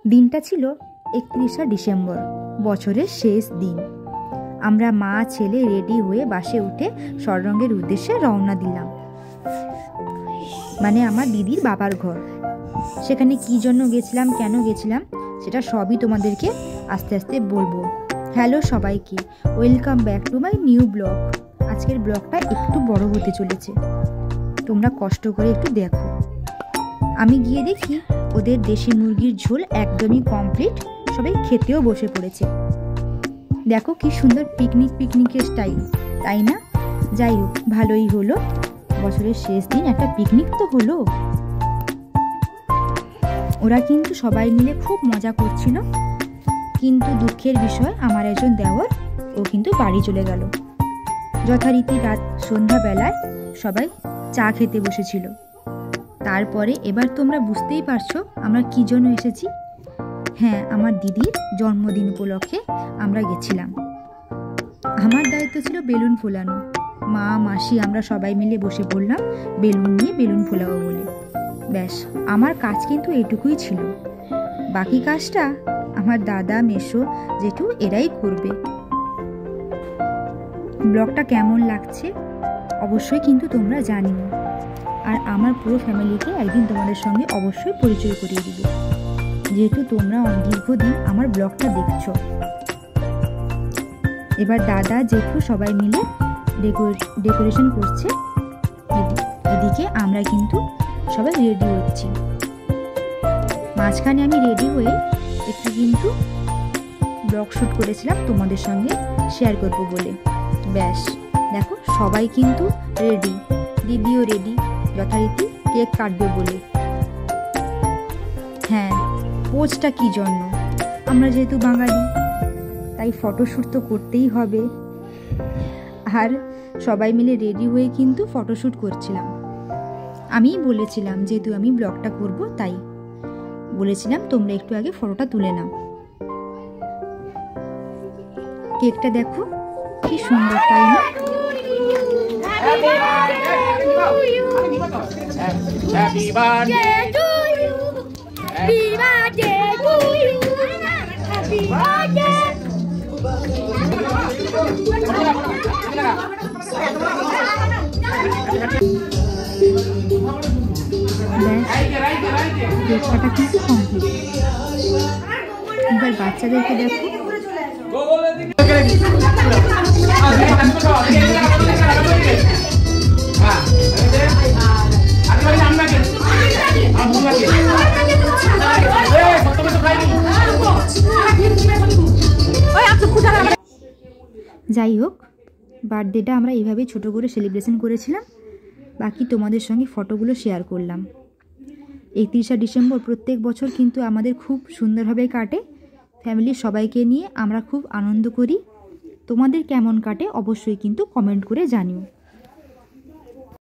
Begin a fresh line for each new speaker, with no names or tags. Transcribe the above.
দিনটা ছিল 31শে ডিসেম্বর, বছরের শেষ দিন। আমরা মা ছেলে রেডি হয়ে বাসে উঠে শররঙ্গের উদ্দেশ্যে রওনা দিলাম, মানে আমার দিদির বাবার ঘর। সেখানে কি জন্য গেছিলাম, কেন গেছিলাম, সেটা সবই তোমাদেরকে আস্তে আস্তে বলবো। হ্যালো সবাইকে, welcome back to my new blog. আজকের ব্লগটা একটু বড় হতে চলেছে, তোমরা কষ্ট করে একটু দেখো। আমি গিয়ে দেখি ওদের দেশি মুরগির ঝোল একদমই কমপ্লিট, সবাই খেতেও বসে পড়েছে। দেখো কি সুন্দর পিকনিকের স্টাইল, তাই না? যাই হোক, ভালোই হলো, বছরের শেষ দিন একটা পিকনিক তো হলো। ওরা কিন্তু সবাই মিলে খুব মজা করছিল, কিন্তু দুঃখের বিষয় আমার একজন দেওর, ও কিন্তু বাড়ি চলে গেল। যথারীতি রাত সন্ধ্যাবেলায় সবাই চা খেতে বসেছিল। তারপরে এবার তোমরা বুঝতেই পারছো আমরা কি জন্য এসেছি। হ্যাঁ, আমার দিদির জন্মদিন উপলক্ষে আমরা গেছিলাম। আমার দায়িত্ব ছিল বেলুন ফোলানো। মা মাসি আমরা সবাই মিলে বসে পড়লাম বেলুন নিয়ে বেলুন ফোলাবো বলে। ব্যাস, আমার কাজ কিন্তু এটুকুই ছিল, বাকি কাজটা আমার দাদা মেসো জেঠু এরাই করবে। ব্লগটা কেমন লাগছে অবশ্যই কিন্তু তোমরা জানিও, আর আমার পুরো ফ্যামিলিকে একদিন তোমাদের সঙ্গে অবশ্যই পরিচয় করিয়ে দিব, যেহেতু তোমরা দীর্ঘদিন আমার ব্লগটা দেখছো। এবার দাদা জেঠু সবাই মিলে ডেকোরেশন করছে, এদিকে আমরা কিন্তু সবাই রেডি হচ্ছি। মাঝখানে আমি রেডি হয়ে একটু কিন্তু ব্লগ শ্যুট করেছিলাম তোমাদের সঙ্গে শেয়ার করব বলে। ব্যাস দেখো, সবাই কিন্তু রেডি, দিদিও রেডি, যথারীতি কেক কাটবে বলে। হ্যাঁ, পোজটা কি জন্য, আমরা যেহেতু বাঙালি তাই ফটোশ্যুট তো করতেই হবে। আর সবাই মিলে রেডি হয়ে কিন্তু ফটোশ্যুট করছিলাম। আমিই বলেছিলাম, যেহেতু আমি ব্লগটা করব তাই বলেছিলাম তোমরা একটু আগে ফটোটা তুলে নাও। কেকটা দেখো কি সুন্দর, তাই না?
Happy birthday to you. Happy birthday to you. Happy birthday.
কেকটা কিন্তু কমপ্লিট। এবার বাচ্চাদেরকে দেখো, যাই হোক, বার্থডেটা আমরা এইভাবেই ছোট করে সেলিব্রেশন করেছিলাম। বাকি তোমাদের সঙ্গে ফটোগুলো শেয়ার করলাম। 31শে ডিসেম্বর প্রত্যেক বছর কিন্তু আমাদের খুব সুন্দরভাবে কাটে, ফ্যামিলির সবাইকে নিয়ে আমরা খুব আনন্দ করি। তোমাদের কেমন কাটে অবশ্যই কিন্তু কমেন্ট করে জানিও।